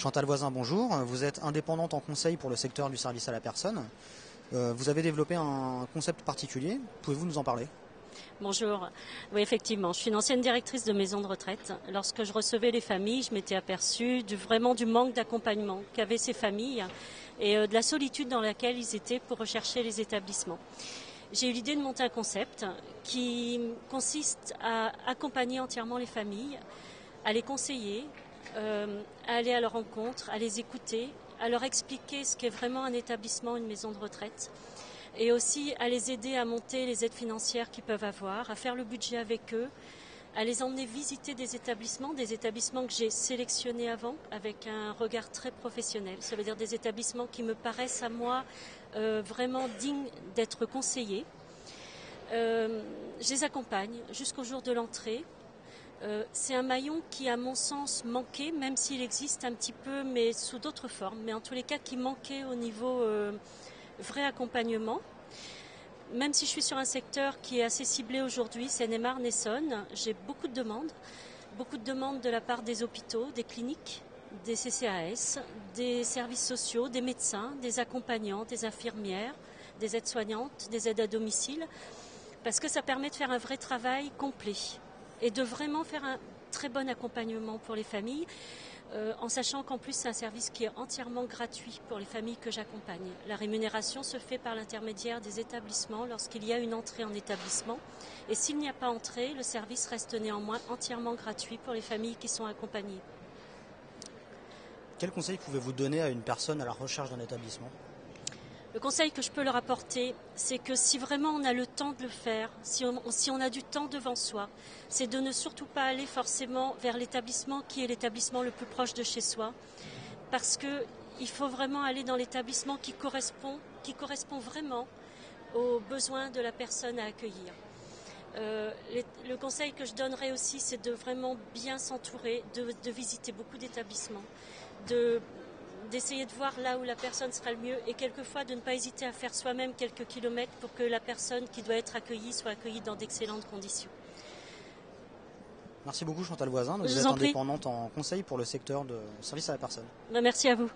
Chantal Voisin, bonjour. Vous êtes indépendante en conseil pour le secteur du service à la personne. Vous avez développé un concept particulier. Pouvez-vous nous en parler ? Bonjour. Oui, effectivement, je suis une ancienne directrice de maison de retraite. Lorsque je recevais les familles, je m'étais aperçue vraiment du manque d'accompagnement qu'avaient ces familles et de la solitude dans laquelle ils étaient pour rechercher les établissements. J'ai eu l'idée de monter un concept qui consiste à accompagner entièrement les familles, à les conseiller, à aller à leur rencontre, à les écouter, à leur expliquer ce qu'est vraiment un établissement, une maison de retraite, et aussi à les aider à monter les aides financières qu'ils peuvent avoir, à faire le budget avec eux, à les emmener visiter des établissements que j'ai sélectionnés avant avec un regard très professionnel. Ça veut dire des établissements qui me paraissent à moi vraiment dignes d'être conseillés. Je les accompagne jusqu'au jour de l'entrée. C'est un maillon qui, à mon sens, manquait, même s'il existe un petit peu, mais sous d'autres formes, mais en tous les cas qui manquait au niveau vrai accompagnement. Même si je suis sur un secteur qui est assez ciblé aujourd'hui, Seine-et-Marne, Essonne, j'ai beaucoup de demandes de la part des hôpitaux, des cliniques, des CCAS, des services sociaux, des médecins, des accompagnants, des infirmières, des aides-soignantes, des aides à domicile, parce que ça permet de faire un vrai travail complet et de vraiment faire un très bon accompagnement pour les familles, en sachant qu'en plus c'est un service qui est entièrement gratuit pour les familles que j'accompagne. La rémunération se fait par l'intermédiaire des établissements lorsqu'il y a une entrée en établissement, et s'il n'y a pas entrée, le service reste néanmoins entièrement gratuit pour les familles qui sont accompagnées. Quel conseil pouvez-vous donner à une personne à la recherche d'un établissement ? Le conseil que je peux leur apporter, c'est que si vraiment on a le temps de le faire, si on a du temps devant soi, c'est de ne surtout pas aller forcément vers l'établissement qui est l'établissement le plus proche de chez soi, parce qu'il faut vraiment aller dans l'établissement qui correspond vraiment aux besoins de la personne à accueillir. Le conseil que je donnerais aussi, c'est de vraiment bien s'entourer, de visiter beaucoup d'établissements, d'essayer de voir là où la personne sera le mieux, et quelquefois de ne pas hésiter à faire soi-même quelques kilomètres pour que la personne qui doit être accueillie soit accueillie dans d'excellentes conditions. Merci beaucoup Chantal Voisin. Vous êtes indépendante en conseil pour le secteur de service à la personne. Merci à vous.